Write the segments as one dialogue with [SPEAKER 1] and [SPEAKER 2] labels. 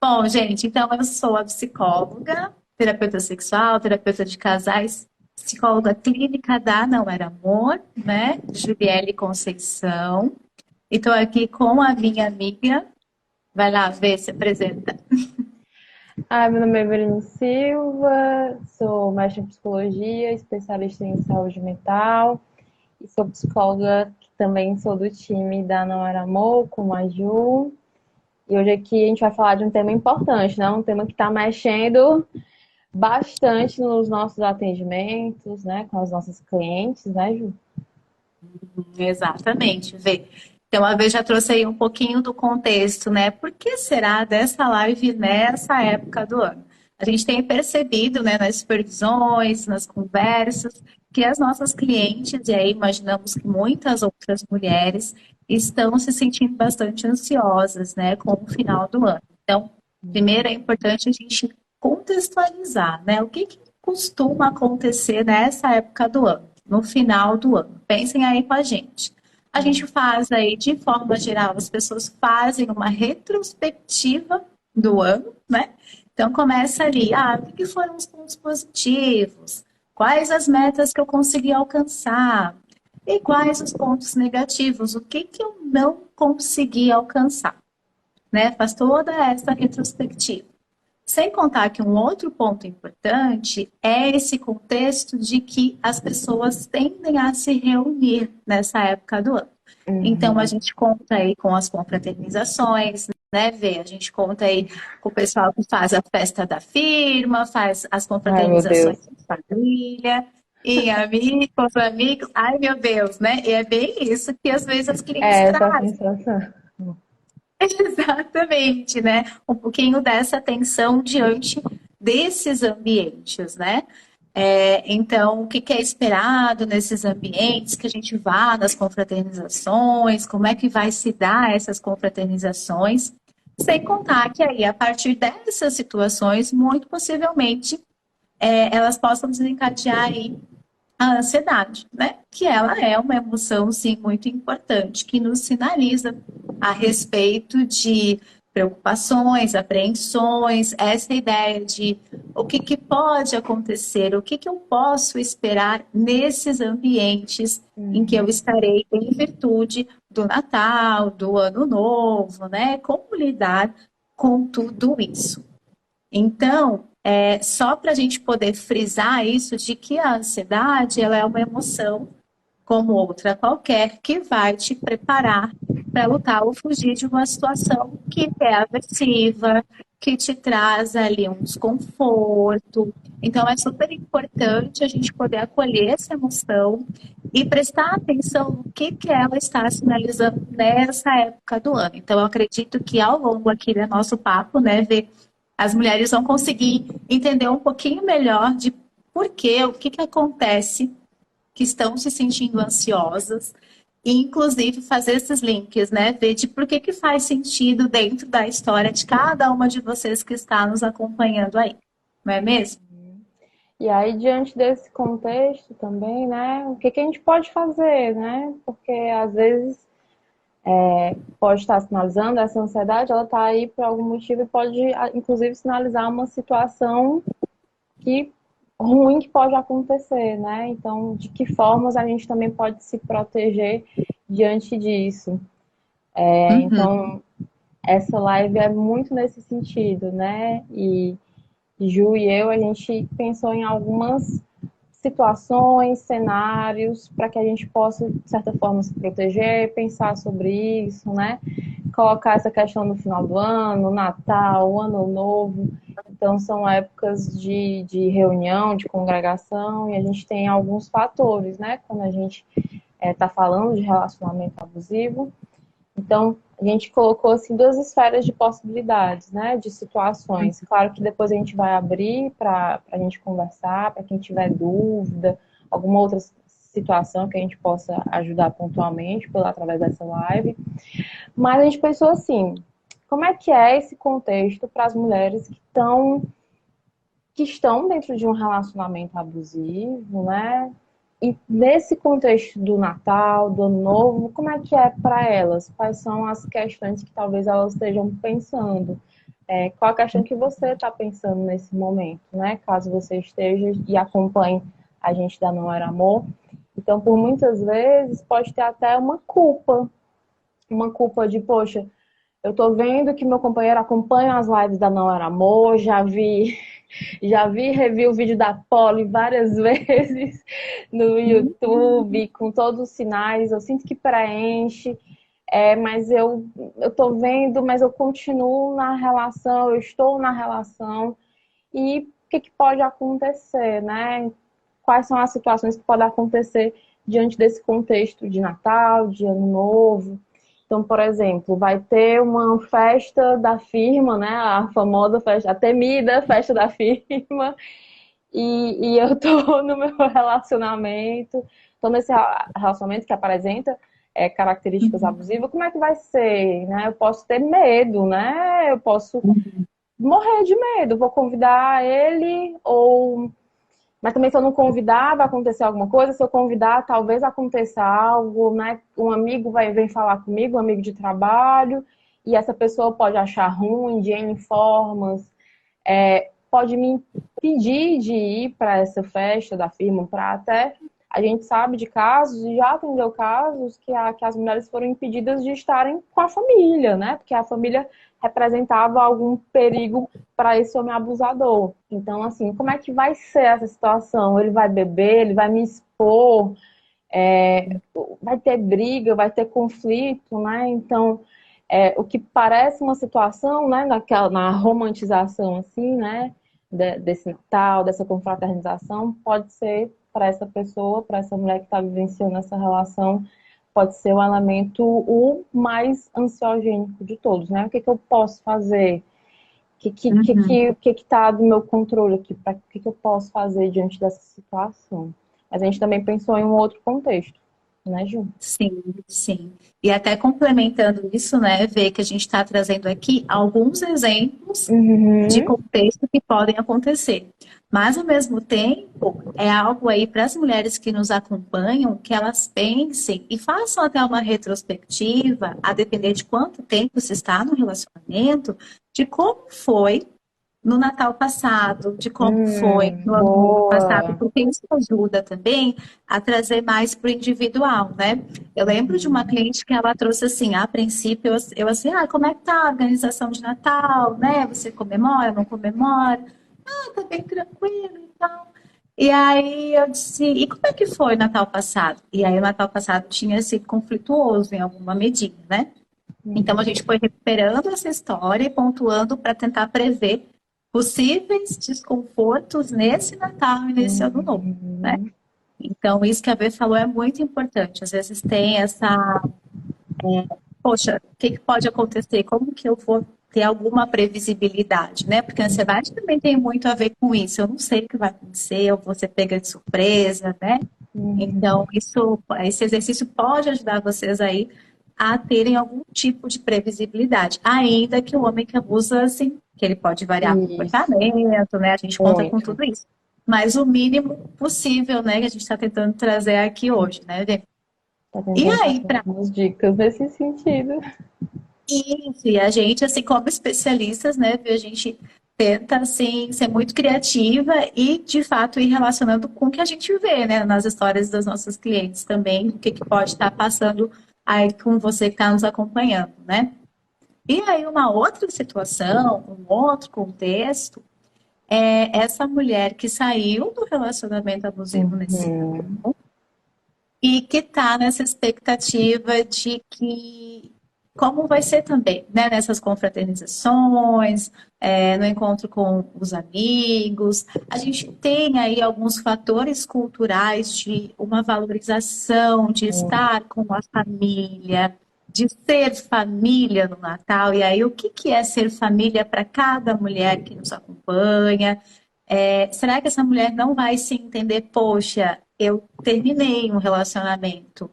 [SPEAKER 1] Bom, gente, então eu sou a psicóloga, terapeuta sexual, terapeuta de casais, psicóloga clínica da Não Era Amor, né? Juliele Conceição. E estou aqui com a minha amiga. Vai lá ver, se apresenta.
[SPEAKER 2] Meu nome é Eveline Silva, sou mestre em psicologia, especialista em saúde mental e sou psicóloga que também sou do time da Não Era Amor, com a Ju. E hoje aqui a gente vai falar de um tema importante, né? Um tema que está mexendo bastante nos nossos atendimentos, né? Com as nossas clientes, né, Ju?
[SPEAKER 1] Exatamente, vê. Então, a vez já trouxe aí um pouquinho do contexto, né? Por que será dessa live nessa época do ano? A gente tem percebido, né, nas supervisões, nas conversas, que as nossas clientes, e aí imaginamos que muitas outras mulheres, estão se sentindo bastante ansiosas, né, com o final do ano. Então, primeiro é importante a gente contextualizar, né? O que costuma acontecer nessa época do ano, no final do ano? Pensem aí com a gente. A gente faz aí, de forma geral, as pessoas fazem uma retrospectiva do ano, né? Então começa ali, o que foram os pontos positivos? Quais as metas que eu consegui alcançar? E quais os pontos negativos? O que eu não consegui alcançar? Né? Faz toda essa retrospectiva. Sem contar que um outro ponto importante é esse contexto de que as pessoas tendem a se reunir nessa época do ano. Então, a
[SPEAKER 2] Uhum.
[SPEAKER 1] gente conta aí com as confraternizações, né, Vê? A gente conta aí com o pessoal que faz a festa da firma, faz as
[SPEAKER 2] Ai, meu
[SPEAKER 1] confraternizações
[SPEAKER 2] Deus.
[SPEAKER 1] de família, em amigos, com amigos. Ai, meu Deus, né? E é bem isso que às vezes as clientes
[SPEAKER 2] É essa a
[SPEAKER 1] trazem.
[SPEAKER 2] sensação.
[SPEAKER 1] Exatamente, né? Um pouquinho dessa tensão diante desses ambientes, né? Então, o que é esperado nesses ambientes, que a gente vá nas confraternizações, como é que vai se dar essas confraternizações, sem contar que aí, a partir dessas situações, muito possivelmente, elas possam desencadear aí a ansiedade, né? Que ela é uma emoção, sim, muito importante, que nos sinaliza a respeito de preocupações, apreensões, essa ideia de o que pode acontecer, o que eu posso esperar nesses ambientes em que eu
[SPEAKER 2] Uhum.
[SPEAKER 1] estarei em virtude do Natal, do Ano Novo, né? Como lidar com tudo isso. Então, só para a gente poder frisar isso de que a ansiedade ela é uma emoção como outra qualquer que vai te preparar para lutar ou fugir de uma situação que é aversiva, que te traz ali um desconforto. Então, é super importante a gente poder acolher essa emoção e prestar atenção no que ela está sinalizando nessa época do ano. Então, eu acredito que ao longo aqui do nosso papo, né, ver as mulheres vão conseguir entender um pouquinho melhor de por quê, o que acontece, que estão se sentindo ansiosas, e inclusive fazer esses links, né? Ver de por que faz sentido dentro da história de cada uma de vocês que está nos acompanhando aí. Não é mesmo?
[SPEAKER 2] E aí, diante desse contexto também, né, o que a gente pode fazer, né? Porque às vezes pode estar sinalizando essa ansiedade, ela está aí por algum motivo e pode, inclusive, sinalizar uma situação que ruim que pode acontecer, né? Então, de que formas a gente também pode se proteger diante disso?
[SPEAKER 1] Uhum.
[SPEAKER 2] Então, essa live é muito nesse sentido, né? E Ju e eu, a gente pensou em algumas situações, cenários, para que a gente possa, de certa forma, se proteger, pensar sobre isso, né? Colocar essa questão no final do ano, Natal, Ano Novo. Então, são épocas de reunião, de congregação, e a gente tem alguns fatores, né? Quando a gente está falando de relacionamento abusivo. Então, a gente colocou assim duas esferas de possibilidades, né, de situações. Claro que depois a gente vai abrir para a gente conversar, para quem tiver dúvida, alguma outra situação que a gente possa ajudar pontualmente através dessa live. Mas a gente pensou assim, como é esse contexto para as mulheres que estão dentro de um relacionamento abusivo, né? E nesse contexto do Natal, do Ano Novo, como é que é para elas? Quais são as questões que talvez elas estejam pensando? Qual a questão que você está pensando nesse momento, né? Caso você esteja e acompanhe a gente da Não Era Amor. Então, por muitas vezes, pode ter até uma culpa de, poxa, eu tô vendo que meu companheiro acompanha as lives da Não Era Amor, revi o vídeo da Polly várias vezes no YouTube, com todos os sinais, eu sinto que preenche, mas eu tô vendo, mas eu continuo na relação, eu estou na relação, e o que pode acontecer, né? Quais são as situações que podem acontecer diante desse contexto de Natal, de Ano Novo? Então, por exemplo, vai ter uma festa da firma, né? A famosa festa, a temida festa da firma, e eu tô no meu relacionamento, tô nesse relacionamento que apresenta características abusivas. Como é que vai ser, né? Eu posso ter medo, né? Eu posso morrer de medo. Vou convidar ele, mas também se eu não convidar, vai acontecer alguma coisa. Se eu convidar, talvez aconteça algo, né? Um amigo vem falar comigo, um amigo de trabalho, e essa pessoa pode achar ruim de N formas, pode me impedir de ir para essa festa da firma, para até... A gente sabe de casos, e já atendeu casos, que as mulheres foram impedidas de estarem com a família, né? Porque a família representava algum perigo para esse homem abusador. Então, assim, como é que vai ser essa situação? Ele vai beber, ele vai me expor, vai ter briga, vai ter conflito, né? Então, o que parece uma situação, né, na romantização, assim, né, desse Natal, dessa confraternização, pode ser para essa pessoa, para essa mulher que está vivenciando essa relação, pode ser o elemento o mais ansiogênico de todos, né? O que eu posso fazer? O que está do meu controle aqui? O que eu posso fazer diante dessa situação? Mas a gente também pensou em um outro contexto, né, Ju?
[SPEAKER 1] Sim, sim. E até complementando isso, né, ver que a gente está trazendo aqui alguns exemplos de contexto que podem acontecer. Mas, ao mesmo tempo, é algo aí para as mulheres que nos acompanham, que elas pensem e façam até uma retrospectiva, a depender de quanto tempo se está no relacionamento, de como foi no Natal passado, de como foi no ano novo passado,
[SPEAKER 2] Boa.
[SPEAKER 1] porque isso ajuda também a trazer mais para o individual, né? Eu lembro de uma cliente que ela trouxe assim, a princípio, eu assim, como é que tá a organização de Natal, né? Você comemora, não comemora? Tá bem tranquilo e tal. E aí eu disse, e como é que foi o Natal passado? E aí o Natal passado tinha sido conflituoso em alguma medida, né? Então a gente foi recuperando essa história e pontuando para tentar prever possíveis desconfortos nesse Natal e nesse Ano Novo, né? Então isso que a Bê falou é muito importante. Às vezes tem essa, poxa, o que pode acontecer? Como que eu vou ter alguma previsibilidade, né? Porque a ansiedade também tem muito a ver com isso. Eu não sei o que vai acontecer, eu vou ser pega de surpresa, né? Então, esse exercício pode ajudar vocês aí a terem algum tipo de previsibilidade, ainda que o homem que abusa, assim, que ele pode variar o
[SPEAKER 2] Isso,
[SPEAKER 1] comportamento, né? A gente conta com
[SPEAKER 2] muito.
[SPEAKER 1] tudo isso. Mas o mínimo possível, né, que a gente está tentando trazer aqui hoje, né, Vê?
[SPEAKER 2] Tá
[SPEAKER 1] E
[SPEAKER 2] tentando
[SPEAKER 1] aí,
[SPEAKER 2] passar
[SPEAKER 1] para
[SPEAKER 2] algumas dicas nesse sentido.
[SPEAKER 1] isso, e a gente, assim, como especialistas, né, Vê, a gente tenta, assim, ser muito criativa e, de fato, ir relacionando com o que a gente vê, né, nas histórias dos nossos clientes também, o que pode estar passando aí com você que está nos acompanhando, né? E aí, uma outra situação, um outro contexto, é essa mulher que saiu do relacionamento abusivo nesse
[SPEAKER 2] Uhum.
[SPEAKER 1] e que está nessa expectativa de que como vai ser também, né, nessas confraternizações, no encontro com os amigos. A gente tem aí alguns fatores culturais de uma valorização, de estar com a família, de ser família no Natal. E aí, o que é ser família para cada mulher que nos acompanha? Será que essa mulher não vai se entender, poxa, eu terminei um relacionamento,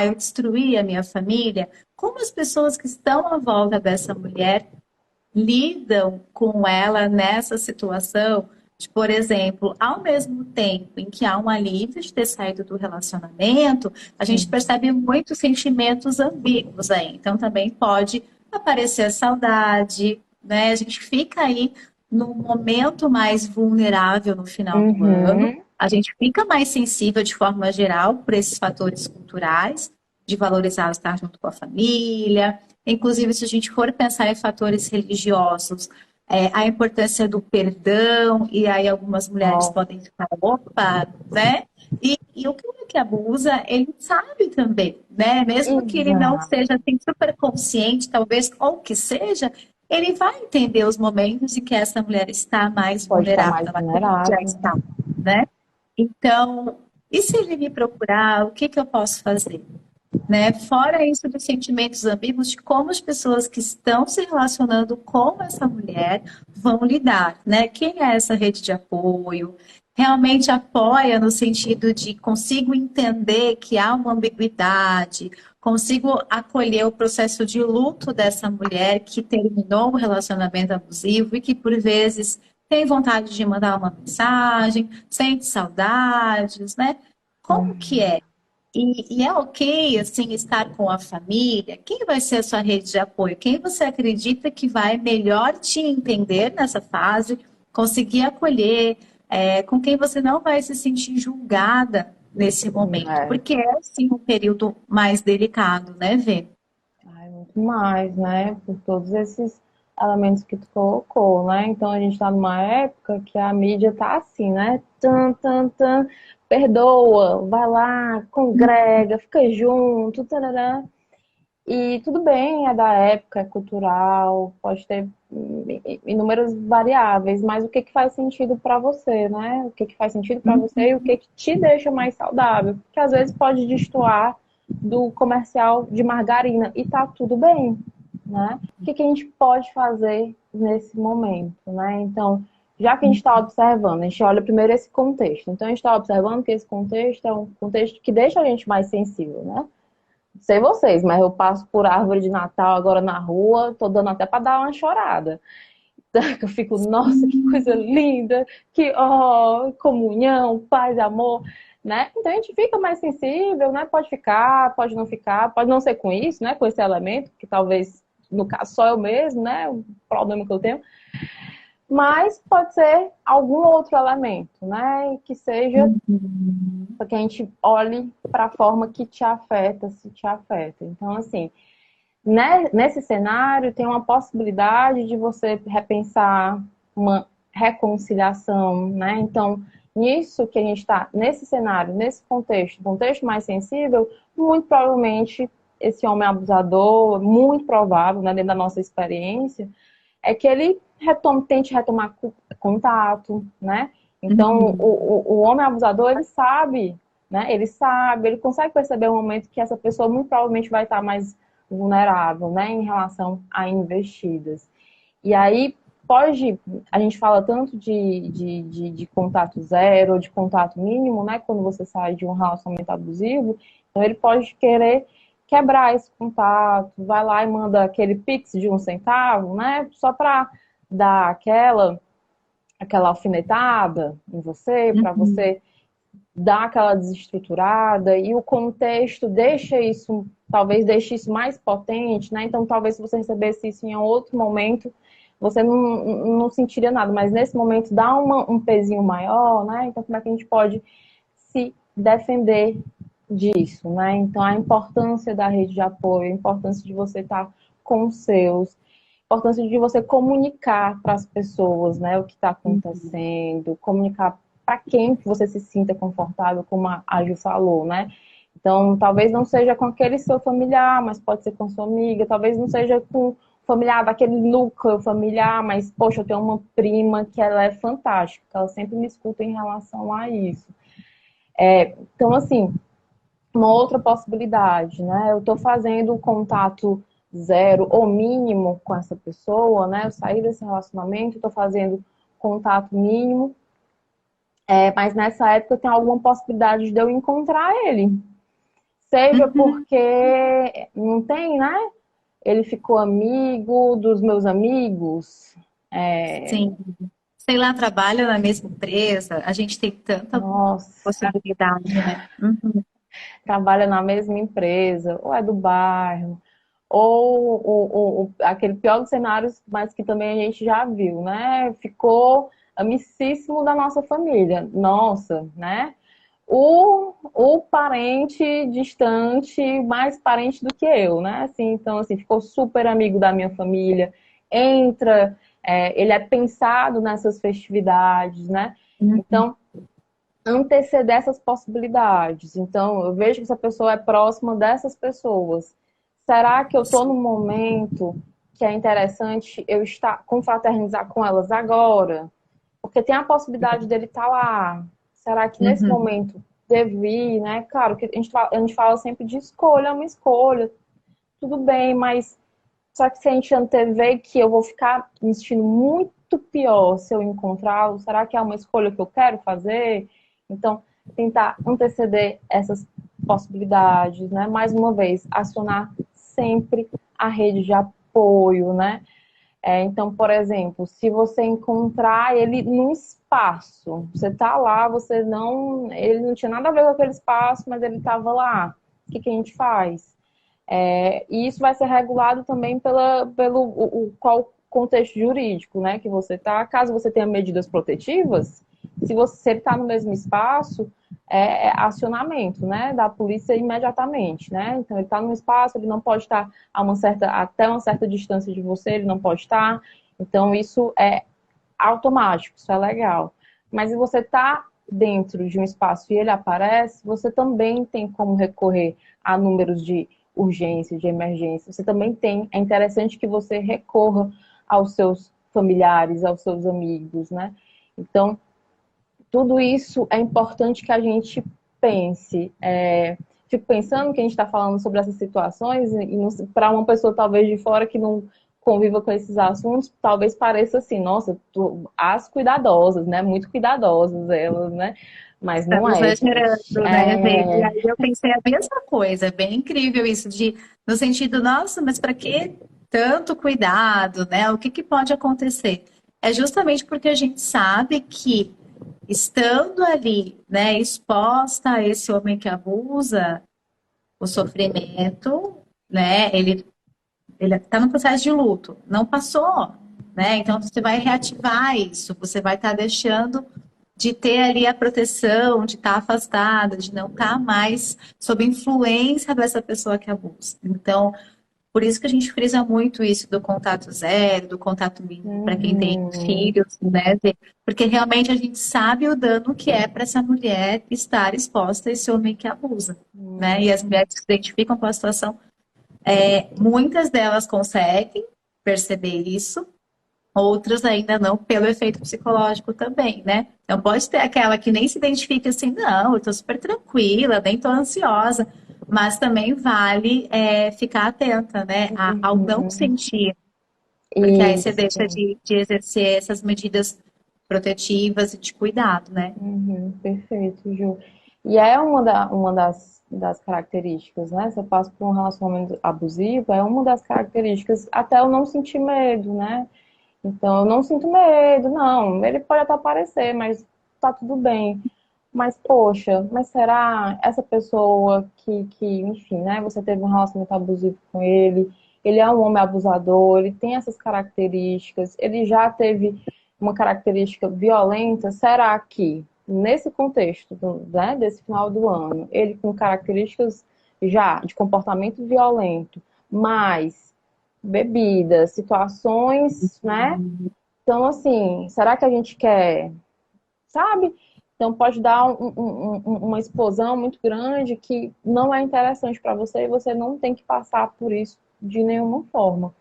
[SPEAKER 1] eu destruí a minha família? Como as pessoas que estão à volta dessa mulher lidam com ela nessa situação? De, por exemplo, ao mesmo tempo em que há um alívio de ter saído do relacionamento, a gente percebe muitos sentimentos ambíguos aí. Então, também pode aparecer saudade, né? A gente fica aí no momento mais vulnerável no final do ano.
[SPEAKER 2] Uhum.
[SPEAKER 1] A gente fica mais sensível de forma geral por esses fatores culturais, de valorizar estar junto com a família. Inclusive, se a gente for pensar em fatores religiosos, a importância do perdão, e aí algumas mulheres
[SPEAKER 2] Ó,
[SPEAKER 1] podem ficar, opa, né? E o cara que abusa, ele sabe também, né? Mesmo que ele não
[SPEAKER 2] exato.
[SPEAKER 1] seja assim, super consciente, talvez, ou que seja, ele vai entender os momentos em que essa mulher está mais
[SPEAKER 2] Pode estar
[SPEAKER 1] vulnerável,
[SPEAKER 2] mais
[SPEAKER 1] ela já
[SPEAKER 2] vulnerável.
[SPEAKER 1] está, né? Então, e se ele me procurar, o que que eu posso fazer? Né? Fora isso dos sentimentos ambíguos de como as pessoas que estão se relacionando com essa mulher vão lidar, né? Quem é essa rede de apoio? Realmente apoia no sentido de consigo entender que há uma ambiguidade, consigo acolher o processo de luto dessa mulher que terminou o relacionamento abusivo e que por vezes tem vontade de mandar uma mensagem, sente saudades, né? Como que
[SPEAKER 2] Uhum.
[SPEAKER 1] é? E é ok, assim, estar com a família? Quem vai ser a sua rede de apoio? Quem você acredita que vai melhor te entender nessa fase, conseguir acolher, com quem você não vai se sentir julgada nesse momento?
[SPEAKER 2] É.
[SPEAKER 1] Porque é, sim, um período mais delicado, né, Vê?
[SPEAKER 2] Ai, muito mais, né? Por todos esses elementos que tu colocou, né? Então a gente está numa época que a mídia tá assim, né? Tan, tan, tan, perdoa, vai lá, congrega, fica junto, tarará. E tudo bem, é da época, é cultural, pode ter inúmeras variáveis, mas o que que faz sentido para você, né? O que que faz sentido para você e o que que te deixa mais saudável? Porque às vezes pode destoar do comercial de margarina e tá tudo bem, né? O que que a gente pode fazer nesse momento, né? Então, já que a gente está observando, a gente olha primeiro esse contexto. Então, a gente está observando que esse contexto é um contexto que deixa a gente mais sensível, né? Sei vocês, mas eu passo por árvore de Natal agora na rua, tô dando até para dar uma chorada. Eu fico, nossa, que coisa linda, que comunhão, paz, amor, né? Então a gente fica mais sensível, né? Pode ficar, pode não ser com isso, né? Com esse elemento, que talvez, no caso, só eu mesmo, né? O problema que eu tenho, mas pode ser algum outro elemento, né? Que seja para que a gente olhe para a forma que te afeta, se te afeta. Então, assim, né, nesse cenário tem uma possibilidade de você repensar uma reconciliação, né? Então, nisso que a gente está, nesse cenário, nesse contexto mais sensível, muito provavelmente esse homem abusador, muito provável, né, dentro da nossa experiência, é que ele tente retomar contato, né? Então, o homem abusador, ele sabe, né? Ele consegue perceber o momento que essa pessoa muito provavelmente vai estar mais vulnerável, né? Em relação a investidas. E aí, a gente fala tanto de contato zero ou de contato mínimo, né? Quando você sai de um relacionamento abusivo, então ele pode querer quebrar esse contato, vai lá e manda aquele pix de 1 centavo, né? Só para dar aquela alfinetada em você, para você dar aquela desestruturada, e o contexto talvez deixe isso mais potente, né? Então talvez se você recebesse isso em outro momento, você não sentiria nada, mas nesse momento dá um pezinho maior, né? Então como é que a gente pode se defender disso, né? Então a importância da rede de apoio, a importância de você estar com os seus, a importância de você comunicar para as pessoas, né, o que está acontecendo, comunicar para quem que você se sinta confortável, como a Ju falou, né? Então, talvez não seja com aquele seu familiar, mas pode ser com sua amiga, talvez não seja com o familiar daquele núcleo familiar, mas, poxa, eu tenho uma prima que ela é fantástica, ela sempre me escuta em relação a isso. Então, assim, uma outra possibilidade, né? Eu estou fazendo contato zero ou mínimo com essa pessoa, né? Eu saí desse relacionamento, estou fazendo contato mínimo, mas nessa época tem alguma possibilidade de eu encontrar ele. Seja porque não tem, né? Ele ficou amigo dos meus amigos.
[SPEAKER 1] Sim. Sei lá, trabalha na mesma empresa, a gente tem tanta
[SPEAKER 2] Nossa,
[SPEAKER 1] possibilidade, né? Uhum.
[SPEAKER 2] trabalha na mesma empresa, ou é do bairro, ou aquele pior dos cenários, mas que também a gente já viu, né? Ficou amicíssimo da nossa família. Nossa, né? O parente distante, mais parente do que eu, né? Assim, então, assim, ficou super amigo da minha família. Entra, ele é pensado nessas festividades, né?
[SPEAKER 1] Uhum.
[SPEAKER 2] Então, anteceder essas possibilidades. Então, eu vejo que essa pessoa é próxima dessas pessoas. Será que eu estou num momento que é interessante eu estar confraternizar com elas agora? Porque tem a possibilidade dele estar lá. Será que nesse
[SPEAKER 1] Uhum.
[SPEAKER 2] momento devo ir, né? Claro que a gente fala sempre de escolha, é uma escolha, tudo bem, mas só que se a gente antever que eu vou ficar me sentindo muito pior se eu encontrá-lo, será que é uma escolha que eu quero fazer? Então, tentar anteceder essas possibilidades, né? Mais uma vez, acionar sempre a rede de apoio, né? Então, por exemplo, se você encontrar ele num espaço, você tá lá, ele não tinha nada a ver com aquele espaço, mas ele estava lá. O que a gente faz? E isso vai ser regulado também pelo qual contexto jurídico, né, que você está. Caso você tenha medidas protetivas, se ele está no mesmo espaço, é acionamento, né, da polícia imediatamente, né. Então ele está no espaço, ele não pode estar até uma certa distância de você, ele não pode estar. Então isso é automático, isso é legal. Mas se você está dentro de um espaço e ele aparece, você também tem como recorrer a números de urgência, de emergência. Você também tem. É interessante que você recorra aos seus familiares, aos seus amigos, né? Então, tudo isso é importante que a gente pense. Fico pensando que a gente está falando sobre essas situações e para uma pessoa talvez de fora que não conviva com esses assuntos, talvez pareça assim, nossa, as cuidadosas, né? Muito cuidadosas elas, né? Mas não
[SPEAKER 1] Estamos
[SPEAKER 2] é,
[SPEAKER 1] exagerando,
[SPEAKER 2] gente.
[SPEAKER 1] né, Vê? E aí eu pensei a mesma coisa, é bem incrível isso no sentido, nossa, mas para que tanto cuidado, né? O que que pode acontecer? É justamente porque a gente sabe que estando ali, né, exposta a esse homem que abusa, o sofrimento, né, ele está no processo de luto, não passou, né? Então você vai reativar isso, você vai estar deixando de ter ali a proteção, de estar afastada, de não estar mais sob influência dessa pessoa que abusa. Então, por isso que a gente frisa muito isso do contato zero, do contato mínimo para quem tem
[SPEAKER 2] Uhum.
[SPEAKER 1] filhos, né? Porque realmente a gente sabe o dano que é para essa mulher estar exposta a esse homem que abusa, né? E as
[SPEAKER 2] Uhum.
[SPEAKER 1] mulheres que se identificam com a situação, muitas delas conseguem perceber isso, outras ainda não, pelo efeito psicológico também, né? Então pode ter aquela que nem se identifica assim, não, eu tô super tranquila, nem tô ansiosa, mas também vale ficar atenta, né, ao não
[SPEAKER 2] Uhum.
[SPEAKER 1] sentir, porque aí você deixa
[SPEAKER 2] Isso.
[SPEAKER 1] de exercer essas medidas protetivas e de cuidado, né?
[SPEAKER 2] Uhum, perfeito, Ju. E é uma das características, né? Você passa por um relacionamento abusivo, é uma das características, até eu não sentir medo, né? Então, eu não sinto medo, não. Ele pode até aparecer, mas tá tudo bem. Mas, poxa, mas será essa pessoa enfim, né? Você teve um relacionamento abusivo com ele é um homem abusador, ele tem essas características, ele já teve uma característica violenta, será que, nesse contexto, né, desse final do ano, ele com características já de comportamento violento, mais bebida, situações, né? Então, assim, será que a gente quer, sabe? Então, pode dar uma explosão muito grande que não é interessante para você e você não tem que passar por isso de nenhuma forma.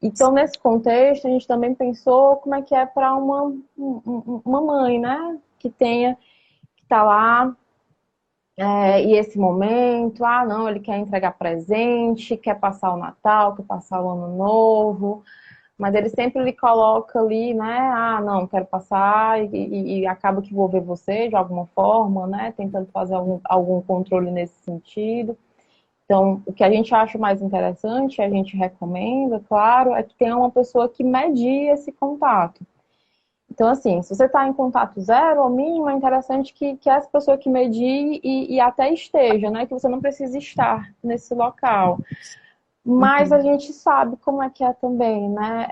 [SPEAKER 2] Então, nesse contexto, a gente também pensou como é que é para uma mãe, né? Que está lá, e esse momento, não, ele quer entregar presente, quer passar o Natal, quer passar o Ano Novo, mas ele sempre lhe coloca ali, né? Ah, não, quero passar e acaba que vou ver você de alguma forma, né? Tentando fazer algum controle nesse sentido. Então, o que a gente acha mais interessante, a gente recomenda, claro, é que tenha uma pessoa que medie esse contato. Então, assim, se você está em contato zero ou mínimo, é interessante que essa pessoa que medie e até esteja, né? Que você não precisa estar nesse local. Mas a
[SPEAKER 1] Uhum.
[SPEAKER 2] gente sabe como é que é também, né?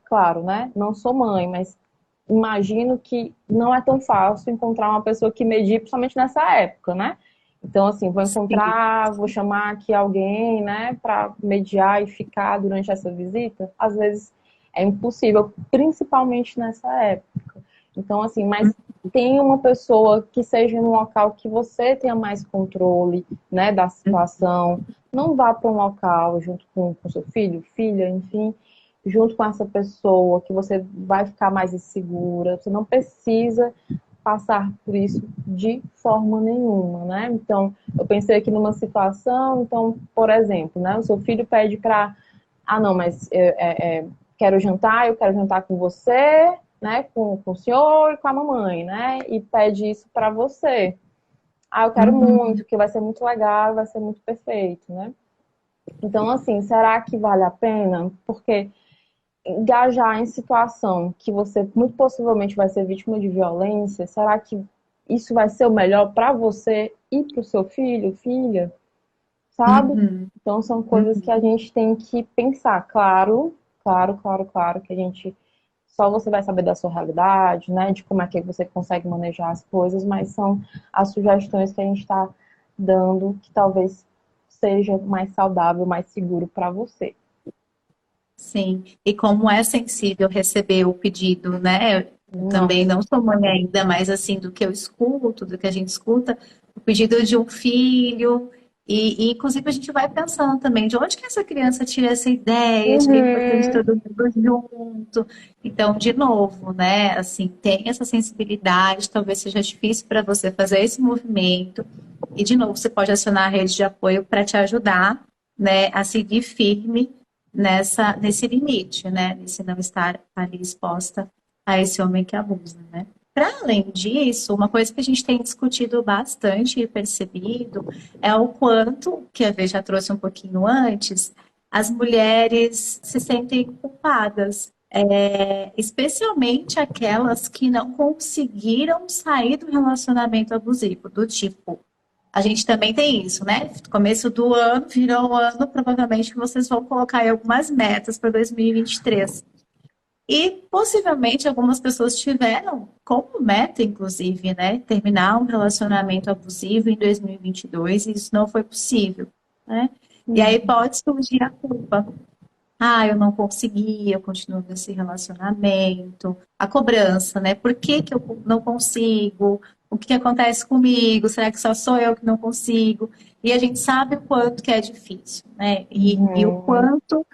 [SPEAKER 2] Claro, né? Não sou mãe, mas imagino que não é tão fácil encontrar uma pessoa que medie, principalmente nessa época, né? Então, assim,
[SPEAKER 1] Sim.
[SPEAKER 2] vou chamar aqui alguém, né, para mediar e ficar durante essa visita. Às vezes é impossível, principalmente nessa época. Então, assim, mas tem uma pessoa que seja num local que você tenha mais controle, né, da situação. Não vá para um local junto com seu filho, filha, enfim, junto com essa pessoa que você vai ficar mais insegura. Você não precisa passar por isso de forma nenhuma, né? Então, eu pensei aqui numa situação, então, por exemplo, né, o seu filho pede para, não, mas quero jantar, eu quero jantar com você, né, com o senhor e com a mamãe, né? E pede isso para você. Eu quero
[SPEAKER 1] Uhum.
[SPEAKER 2] muito, que vai ser muito legal, vai ser muito perfeito, né? Então, assim, será que vale a pena? Porque engajar em situação que você muito possivelmente vai ser vítima de violência, será que isso vai ser o melhor para você e para o seu filho, filha? Sabe?
[SPEAKER 1] Uhum.
[SPEAKER 2] Então são coisas que a
[SPEAKER 1] Uhum.
[SPEAKER 2] gente tem que pensar. Claro, claro, claro, claro, que a gente só você vai saber da sua realidade, né? De como é que você consegue manejar as coisas, mas são as sugestões que a gente está dando que talvez seja mais saudável, mais seguro para você.
[SPEAKER 1] Sim, e como é sensível receber o pedido, né? Eu também
[SPEAKER 2] Nossa.
[SPEAKER 1] não sou mãe ainda, mas assim, do que eu escuto, do que a gente escuta, o pedido de um filho, e inclusive a gente vai pensando também de onde que essa criança tira essa ideia de que é importante
[SPEAKER 2] Uhum.
[SPEAKER 1] todo mundo junto. Então, de novo, né? Assim, tem essa sensibilidade, talvez seja difícil para você fazer esse movimento, e de novo, você pode acionar a rede de apoio para te ajudar, né, a seguir firme nesse limite, né? Nesse não estar ali exposta a esse homem que abusa, né? Para além disso, uma coisa que a gente tem discutido bastante e percebido é o quanto, que a Vê já trouxe um pouquinho antes, as mulheres se sentem culpadas, especialmente aquelas que não conseguiram sair do relacionamento abusivo, do tipo, a gente também tem isso, né? Começo do ano, virou o ano, provavelmente que vocês vão colocar aí algumas metas para 2023. E possivelmente algumas pessoas tiveram como meta, inclusive, né, terminar um relacionamento abusivo em 2022 e isso não foi possível, né? E aí
[SPEAKER 2] Uhum.
[SPEAKER 1] pode surgir a culpa. Eu não consegui, eu continuo nesse relacionamento. A cobrança, né? Por que que eu não consigo? O que que acontece comigo? Será que só sou eu que não consigo? E a gente sabe o quanto que é difícil, né? E o
[SPEAKER 2] Uhum.
[SPEAKER 1] quanto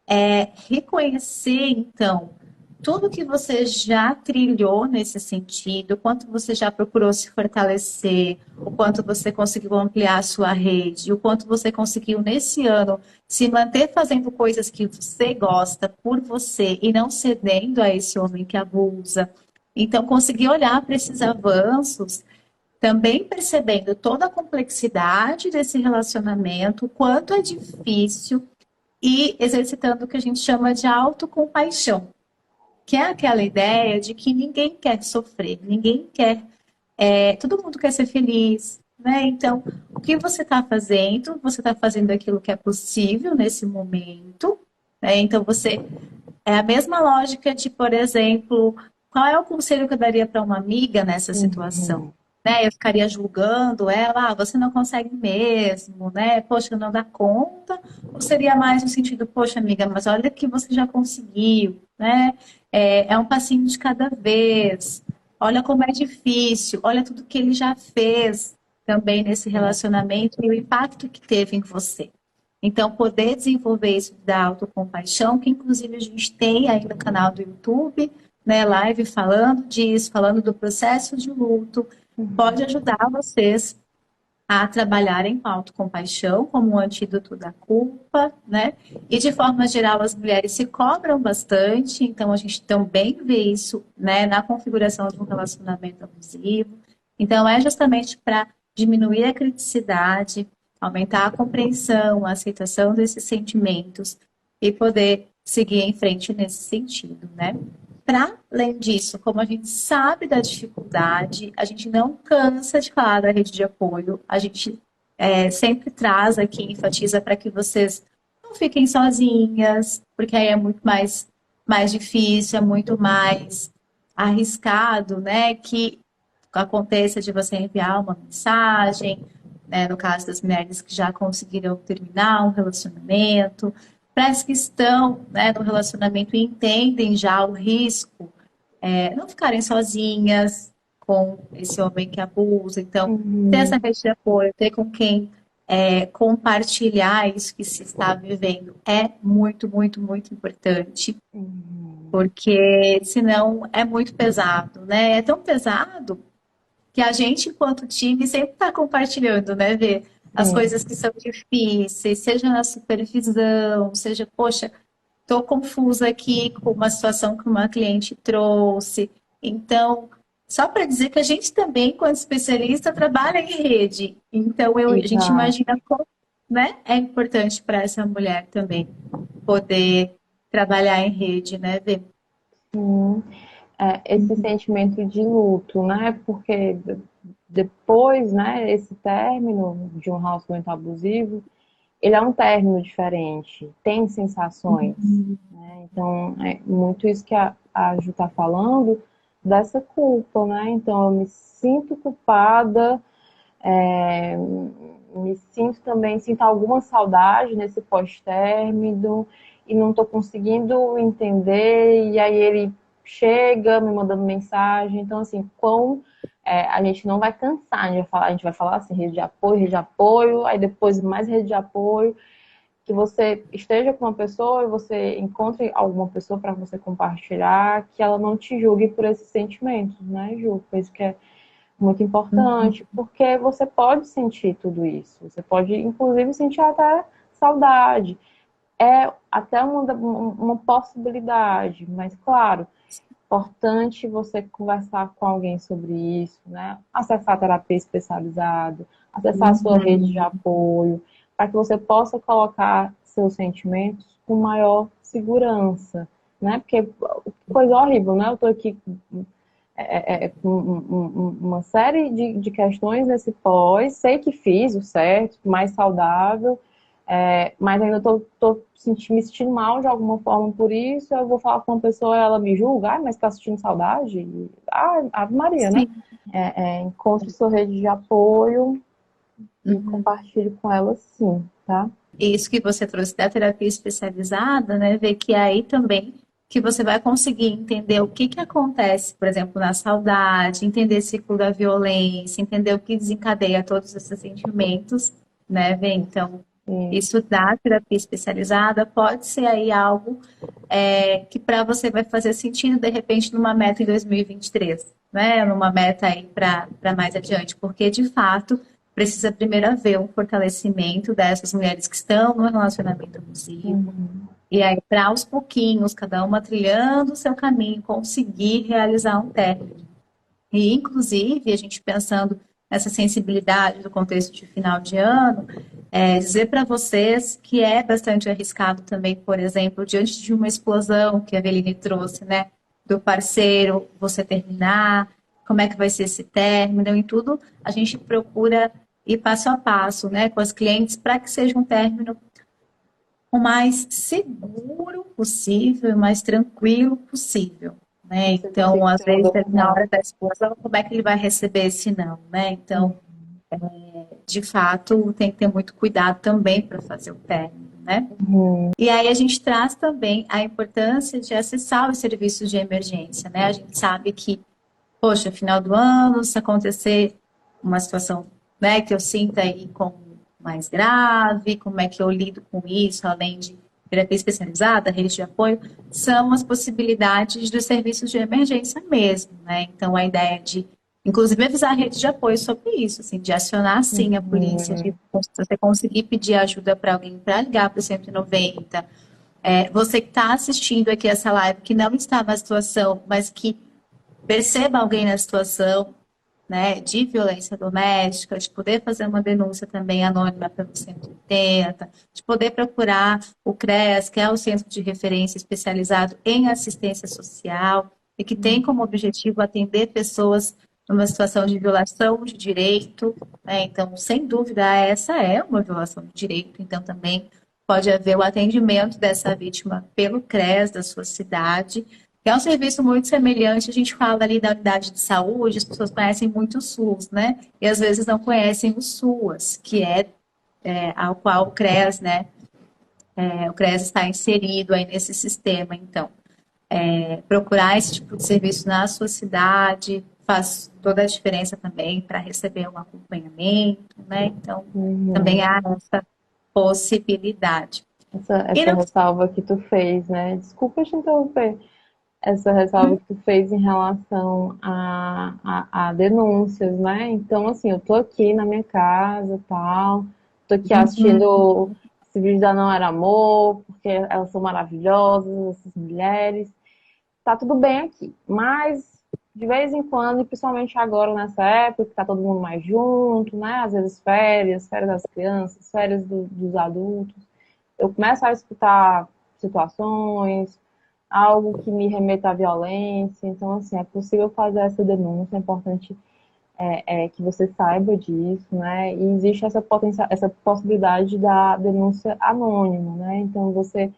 [SPEAKER 1] é reconhecer, então, tudo que você já trilhou nesse sentido, o quanto você já procurou se fortalecer, o quanto você conseguiu ampliar a sua rede, o quanto você conseguiu nesse ano se manter fazendo coisas que você gosta por você e não cedendo a esse homem que abusa. Então, conseguir olhar para esses avanços, também percebendo toda a complexidade desse relacionamento, o quanto é difícil e exercitando o que a gente chama de autocompaixão, que é aquela ideia de que ninguém quer sofrer, ninguém quer, todo mundo quer ser feliz, né? Então, o que você está fazendo? Você está fazendo aquilo que é possível nesse momento, né? Então, você é a mesma lógica de, por exemplo, qual é o conselho que eu daria para uma amiga nessa situação?
[SPEAKER 2] Uhum.
[SPEAKER 1] Né? Eu ficaria julgando ela, você não consegue mesmo, né? Poxa, não dá conta. Ou seria mais no sentido, poxa, amiga, mas olha que você já conseguiu, né? É um passinho de cada vez. Olha como é difícil, olha tudo que ele já fez também nesse relacionamento e o impacto que teve em você. Então, poder desenvolver isso da autocompaixão, que inclusive a gente tem aí no canal do YouTube, né, live falando disso, falando do processo de luto, pode ajudar vocês a trabalharem com a autocompaixão como um antídoto da culpa, né? E de forma geral as mulheres se cobram bastante, então a gente também vê isso, né, na configuração de um relacionamento abusivo. Então é justamente para diminuir a criticidade, aumentar a compreensão, a aceitação desses sentimentos e poder seguir em frente nesse sentido, né? Para além disso, como a gente sabe da dificuldade, a gente não cansa de falar da rede de apoio, a gente sempre traz aqui, enfatiza para que vocês não fiquem sozinhas, porque aí é muito mais difícil, é muito mais arriscado, né? Que aconteça de você enviar uma mensagem, né, no caso das mulheres que já conseguiram terminar um relacionamento, para as que estão, né, no relacionamento e entendem já o risco, não ficarem sozinhas com esse homem que abusa. Então, ter essa
[SPEAKER 2] Uhum,
[SPEAKER 1] rede de apoio, ter com quem compartilhar isso que se está vivendo é muito, muito, muito importante,
[SPEAKER 2] uhum.
[SPEAKER 1] porque senão é muito pesado, né? É tão pesado que a gente, enquanto time, sempre está compartilhando, né? Ver as
[SPEAKER 2] Sim,
[SPEAKER 1] coisas que são difíceis, seja na supervisão, seja, poxa, estou confusa aqui com uma situação que uma cliente trouxe. Então, só para dizer que a gente também, enquanto especialista, trabalha em rede. Então, a gente
[SPEAKER 2] exato.
[SPEAKER 1] imagina como, né, é importante para essa mulher também poder trabalhar em rede, né, Vê?
[SPEAKER 2] Sim. Esse sentimento de luto, né? Porque depois, né, esse término de um relacionamento abusivo, ele é um término diferente, tem sensações, né? Então, é muito isso que a Ju tá falando, dessa culpa, né? Então, eu me sinto culpada, é, me sinto também, sinto alguma saudade nesse pós-término e não estou conseguindo entender, e aí ele chega me mandando mensagem, então assim, a gente não vai cansar, a gente vai falar assim, rede de apoio, aí depois mais rede de apoio, que você esteja com uma pessoa e você encontre alguma pessoa para você compartilhar, que ela não te julgue por esses sentimentos, né, Ju? Por isso que é muito importante, porque você pode sentir tudo isso. Você pode, inclusive, sentir até saudade. É até uma possibilidade, mas, claro, importante você conversar com alguém sobre isso, né? Acessar a terapia especializada, acessar a sua rede de apoio, para que você possa colocar seus sentimentos com maior segurança, né? Porque coisa horrível, né? Eu tô aqui com uma série de questões nesse pós. Sei que fiz o certo, mais saudável, mas ainda estou me sentindo mal de alguma forma por isso. Eu vou falar com uma pessoa, ela me julga, mas está sentindo saudade? Ave Maria, né?
[SPEAKER 1] Sim.
[SPEAKER 2] Encontre sua rede de apoio e
[SPEAKER 1] Uhum.
[SPEAKER 2] compartilhe com ela sim, tá?
[SPEAKER 1] Isso que você trouxe da terapia especializada, né? Ver que aí também que você vai conseguir entender o que acontece, por exemplo, na saudade, entender o ciclo da violência, entender o que desencadeia todos esses sentimentos, né? Vê? Então,
[SPEAKER 2] Isso.
[SPEAKER 1] isso da terapia especializada pode ser aí algo que para você vai fazer sentido, de repente, numa meta em 2023, né? Numa meta aí para mais adiante, porque de fato precisa primeiro haver um fortalecimento dessas mulheres que estão no relacionamento abusivo,
[SPEAKER 2] Uhum.
[SPEAKER 1] e aí, para aos pouquinhos, cada uma trilhando o seu caminho, conseguir realizar um término. E, inclusive, a gente pensando nessa sensibilidade do contexto de final de ano, dizer para vocês que é bastante arriscado também, por exemplo, diante de uma explosão que a Aveline trouxe, né, do parceiro, você terminar, como é que vai ser esse término, e tudo, a gente procura ir passo a passo, né, com as clientes, para que seja um término o mais seguro possível, o mais tranquilo possível, né?
[SPEAKER 2] Você
[SPEAKER 1] Então,
[SPEAKER 2] consiga
[SPEAKER 1] às
[SPEAKER 2] ter uma
[SPEAKER 1] vezes, na
[SPEAKER 2] decisão.
[SPEAKER 1] hora da explosão, como é que ele vai receber esse não, né? Então, de fato, tem que ter muito cuidado também para fazer o término, né?
[SPEAKER 2] Uhum.
[SPEAKER 1] E aí a gente traz também a importância de acessar os serviços de emergência, né? A gente sabe que, poxa, final do ano, se acontecer uma situação, né, que eu sinta aí como mais grave, como é que eu lido com isso, além de terapia especializada, rede de apoio, são as possibilidades dos serviços de emergência mesmo, né? Então a ideia de, inclusive, avisar a rede de apoio sobre isso, assim, de acionar sim a polícia, de
[SPEAKER 2] Uhum.
[SPEAKER 1] você conseguir pedir ajuda para alguém para ligar para o 190. Você que está assistindo aqui essa live, que não está na situação, mas que perceba alguém na situação, né, de violência doméstica, de poder fazer uma denúncia também anônima pelo 180, de poder procurar o CREAS, que é o Centro de Referência Especializado em Assistência Social, e que tem como objetivo atender pessoas numa situação de violação de direito, né? Então, sem dúvida, essa é uma violação de direito. Então, também pode haver o atendimento dessa vítima pelo CRES da sua cidade, que é um serviço muito semelhante. A gente fala ali da unidade de saúde, as pessoas conhecem muito o SUS, né? E às vezes não conhecem o SUAS, que ao qual o CRES, né? O CRES está inserido aí nesse sistema, então procurar esse tipo de serviço na sua cidade faz toda a diferença também para receber um acompanhamento, né? Então, também
[SPEAKER 2] Uhum.
[SPEAKER 1] há essa possibilidade.
[SPEAKER 2] Essa,
[SPEAKER 1] E
[SPEAKER 2] essa
[SPEAKER 1] não,
[SPEAKER 2] ressalva que tu fez, né? Desculpa te interromper. Essa ressalva que tu fez em relação a denúncias, né? Então, assim, eu tô aqui na minha casa, tal, tô aqui assistindo esse vídeo da Não Era Amor, porque elas são maravilhosas, essas mulheres. Tá tudo bem aqui, mas de vez em quando, e principalmente agora nessa época, que tá todo mundo mais junto, né? Às vezes férias das crianças, férias dos adultos, eu começo a escutar situações, algo que me remeta à violência. Então, assim, é possível fazer essa denúncia, é importante que você saiba disso, né? E existe essa possibilidade da denúncia anônima, né? Então, você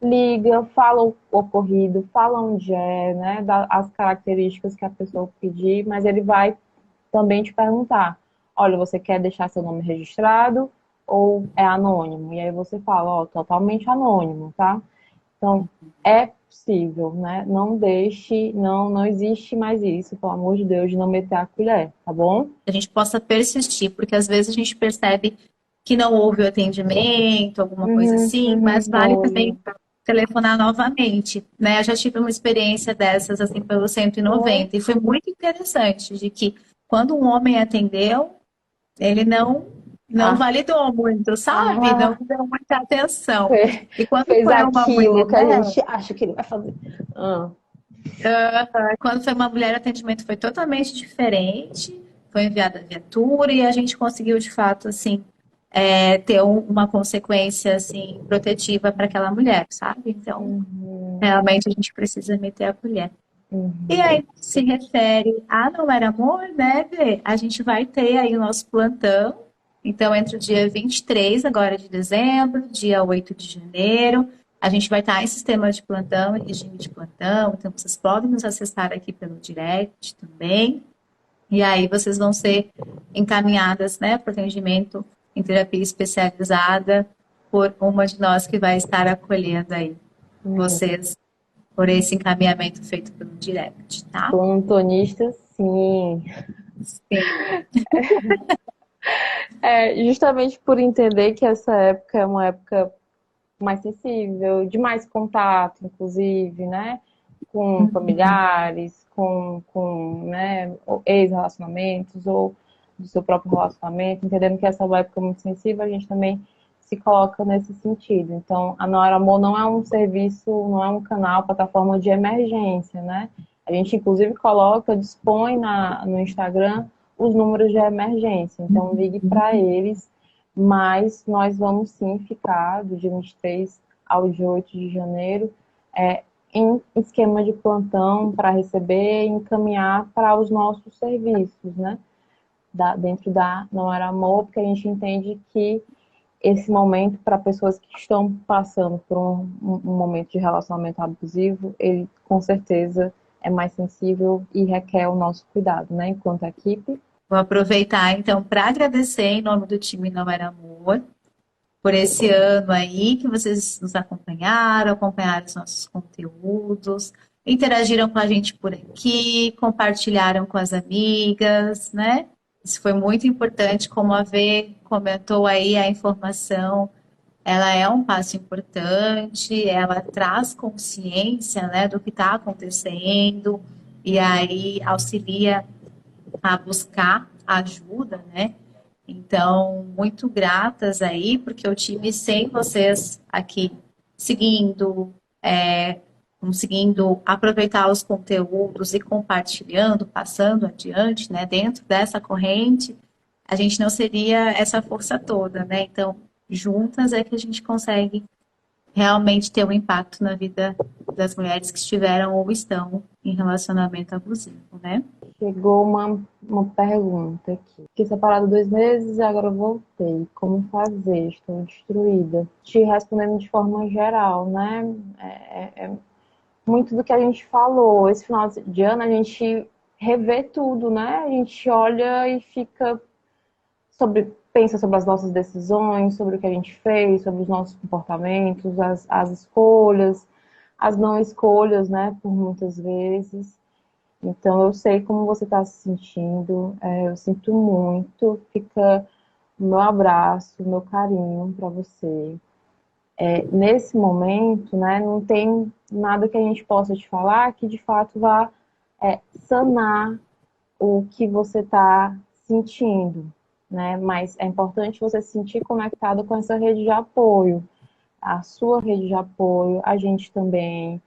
[SPEAKER 2] liga, fala o ocorrido, fala onde é, né? Dá as características que a pessoa pedir, mas ele vai também te perguntar: olha, você quer deixar seu nome registrado ou é anônimo? E aí você fala: ó, totalmente anônimo, tá? Então, é possível, né? Não deixe, não existe mais isso, pelo amor de Deus, de não meter a colher, tá bom?
[SPEAKER 1] a gente possa persistir, porque às vezes a gente percebe que não houve o atendimento, alguma coisa assim, mas vale
[SPEAKER 2] Houve.
[SPEAKER 1] também telefonar novamente, né? Eu já tive uma experiência dessas, assim, pelo cento e
[SPEAKER 2] Foi,
[SPEAKER 1] noventa e foi muito interessante, de que quando um homem atendeu, ele não
[SPEAKER 2] ah,
[SPEAKER 1] validou muito, sabe? Não
[SPEAKER 2] ah,
[SPEAKER 1] deu muita atenção.
[SPEAKER 2] fez,
[SPEAKER 1] E quando
[SPEAKER 2] fez
[SPEAKER 1] foi uma
[SPEAKER 2] aquilo
[SPEAKER 1] mulher,
[SPEAKER 2] que a gente acha que ele vai fazer. Ah,
[SPEAKER 1] quando foi uma mulher, o atendimento foi totalmente diferente. Foi enviada a viatura e a gente conseguiu, de fato, assim, ter uma consequência assim protetiva para aquela mulher, sabe? Então,
[SPEAKER 2] uhum,
[SPEAKER 1] realmente a gente precisa meter a colher. E
[SPEAKER 2] uhum,
[SPEAKER 1] aí, se refere a Não Era Amor, né, Bê? A gente vai ter aí o nosso plantão. Então, entre o dia 23 agora de dezembro, dia 8 de janeiro, a gente vai estar em sistema de plantão, em regime de plantão. Então, vocês podem nos acessar aqui pelo direct também. E aí, vocês vão ser encaminhadas, né, para atendimento em terapia especializada por uma de nós que vai estar acolhendo aí
[SPEAKER 2] uhum.
[SPEAKER 1] vocês por esse encaminhamento feito pelo direct, tá?
[SPEAKER 2] Plantonista, sim.
[SPEAKER 1] Sim.
[SPEAKER 2] É, justamente por entender que essa época é uma época mais sensível, de mais contato, inclusive, né? Com familiares, né, ex-relacionamentos ou do seu próprio relacionamento, entendendo que essa é uma época muito sensível, a gente também se coloca nesse sentido. Então, a Nora Amor não é um serviço, não é um canal, plataforma de emergência, né? A gente, inclusive, dispõe no Instagram os números de emergência. Então, ligue para eles, mas nós vamos sim ficar do dia 23 ao dia 8 de janeiro em esquema de plantão para receber e encaminhar para os nossos serviços, né? Dentro da Não Era Amor, porque a gente entende que esse momento, para pessoas que estão passando por um momento de relacionamento abusivo, ele com certeza é mais sensível e requer o nosso cuidado, né? Enquanto equipe.
[SPEAKER 1] Vou aproveitar então para agradecer em nome do time Não Era Amor por esse ano aí que vocês nos acompanharam os nossos conteúdos, interagiram com a gente por aqui, compartilharam com as amigas, né? Isso foi muito importante, como a V comentou aí, a informação, ela é um passo importante, ela traz consciência, né, do que está acontecendo e aí auxilia a buscar ajuda, né? Então, muito gratas aí, porque o time sem vocês aqui seguindo, conseguindo aproveitar os conteúdos e compartilhando, passando adiante, né, dentro dessa corrente, a gente não seria essa força toda, né? Então, juntas é que a gente consegue realmente ter um impacto na vida das mulheres que estiveram ou estão em relacionamento abusivo, né?
[SPEAKER 2] Chegou uma pergunta aqui. Fiquei separada 2 meses e agora voltei. Como fazer? Estou destruída. Te respondendo de forma geral, né? É muito do que a gente falou. Esse final de ano a gente revê tudo, né? A gente olha e fica pensa sobre as nossas decisões, sobre o que a gente fez, sobre os nossos comportamentos, as escolhas, as não escolhas, né? Por muitas vezes. Então, eu sei como você está se sentindo, eu sinto muito, fica o meu abraço, o meu carinho para você. Nesse momento, né, não tem nada que a gente possa te falar que de fato vá sanar o que você está sentindo, né? Mas é importante você se sentir conectado com essa rede de apoio, a sua rede de apoio, a gente também.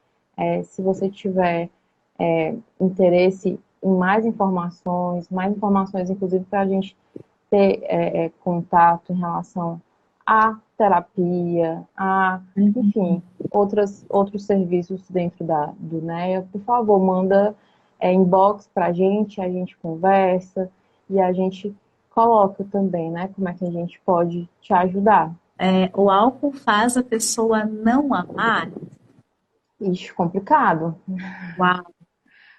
[SPEAKER 2] Se você tiver interesse em mais informações, inclusive para a gente ter contato em relação à terapia, enfim, outros serviços dentro do NEA, por favor, manda inbox para a gente conversa e a gente coloca também, né, como é que a gente pode te ajudar.
[SPEAKER 1] O álcool faz a pessoa não amar?
[SPEAKER 2] Ixi, complicado.
[SPEAKER 1] Uau!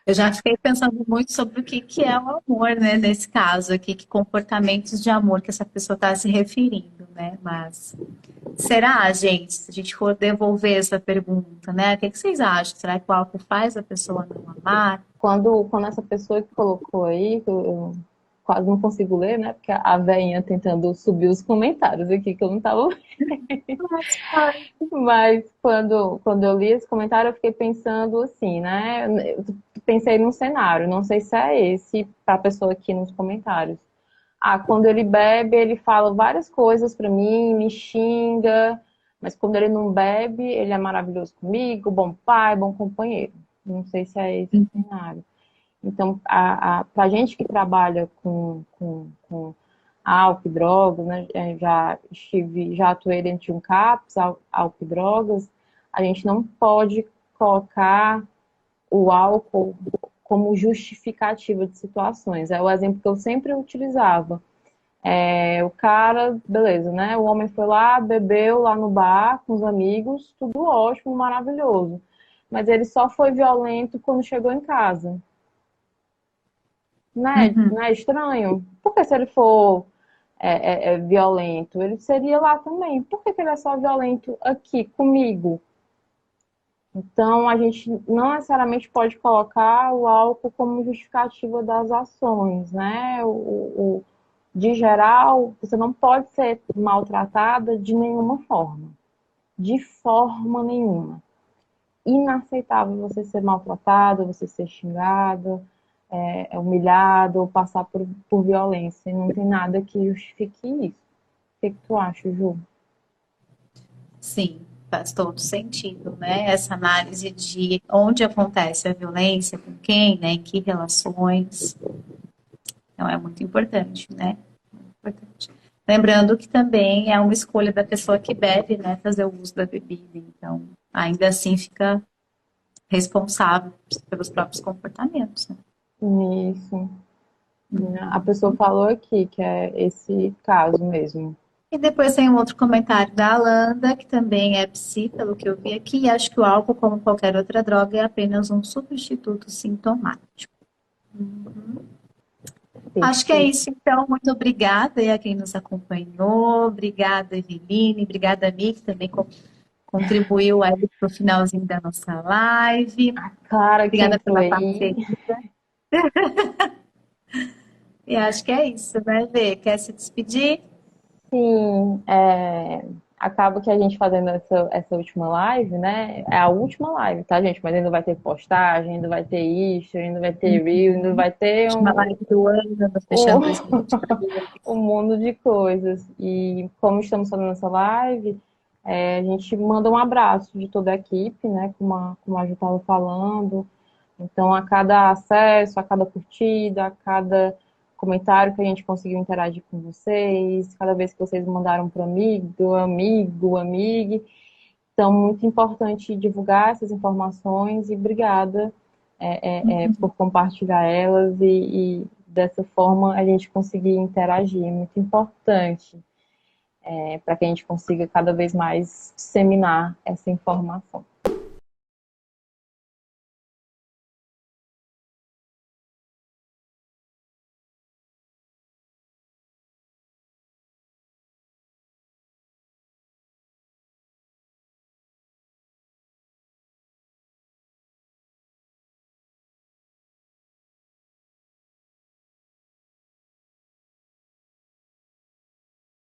[SPEAKER 1] Eu já fiquei pensando muito sobre o que é o amor, né? Nesse caso aqui, que comportamentos de amor que essa pessoa está se referindo, né? Mas será, gente, se a gente for devolver essa pergunta, né? O que vocês acham? Será que o álcool faz a pessoa não amar?
[SPEAKER 2] Quando essa pessoa que colocou aí, que eu quase não consigo ler, né? Porque a veinha tentando subir os comentários aqui, que eu não estava. Mas quando eu li esse comentário, eu fiquei pensando assim, né? Eu pensei num cenário, não sei se é esse para a pessoa aqui nos comentários. Quando ele bebe, ele fala várias coisas para mim, me xinga, mas quando ele não bebe, ele é maravilhoso comigo, bom pai, bom companheiro. Não sei se é esse o cenário. Então, para a gente que trabalha com álcool e drogas, né, já atuei dentro de um CAPS, álcool e drogas, a gente não pode colocar o álcool como justificativa de situações. É o exemplo que eu sempre utilizava. O cara, beleza, né? O homem foi lá, bebeu lá no bar com os amigos, tudo ótimo, maravilhoso. Mas ele só foi violento quando chegou em casa. Não é estranho? Porque se ele for violento, ele seria lá também. Por que ele é só violento aqui, comigo? Então, a gente não necessariamente pode colocar o álcool como justificativa das ações, né? De geral, você não pode ser maltratada de nenhuma forma. De forma nenhuma. Inaceitável você ser maltratada, você ser xingada, humilhado ou passar por violência. E não tem nada que justifique isso. O que tu acha, Ju?
[SPEAKER 1] Sim, faz todo sentido, né? Essa análise de onde acontece a violência, com quem, né? Em que relações. Então é muito importante, né? Muito importante. Lembrando que também é uma escolha da pessoa que bebe, né? Fazer o uso da bebida. Então, ainda assim fica responsável pelos próprios comportamentos, né?
[SPEAKER 2] Isso. A pessoa falou aqui que é esse caso mesmo.
[SPEAKER 1] E depois tem um outro comentário da Alanda, que também é psi, pelo que eu vi aqui, e acho que o álcool, como qualquer outra droga, é apenas um substituto sintomático. Acho que é
[SPEAKER 2] Perfeito.
[SPEAKER 1] isso, então. Muito obrigada a quem nos acompanhou. Obrigada, Eveline. Obrigada, Mi, que também contribuiu aí para o finalzinho da nossa live.
[SPEAKER 2] A Clara que
[SPEAKER 1] Obrigada
[SPEAKER 2] entrou
[SPEAKER 1] pela
[SPEAKER 2] aí.
[SPEAKER 1] parceria. E acho que é isso, né, Vê? Quer se despedir?
[SPEAKER 2] Sim, acaba que a gente fazendo essa última live, né? É a última live, tá, gente? Mas ainda vai ter postagem, ainda vai ter isso, ainda vai ter reel, ainda vai ter
[SPEAKER 1] Última live do ano, nós
[SPEAKER 2] um,
[SPEAKER 1] fechando 2022.
[SPEAKER 2] um mundo de coisas. E como estamos fazendo essa live, a gente manda um abraço de toda a equipe, né? Como a Ju estava falando. Então, a cada acesso, a cada curtida, a cada comentário que a gente conseguiu interagir com vocês, cada vez que vocês mandaram para amigo, então muito importante divulgar essas informações e obrigada por compartilhar elas e dessa forma a gente conseguir interagir. É muito importante para que a gente consiga cada vez mais disseminar essa informação.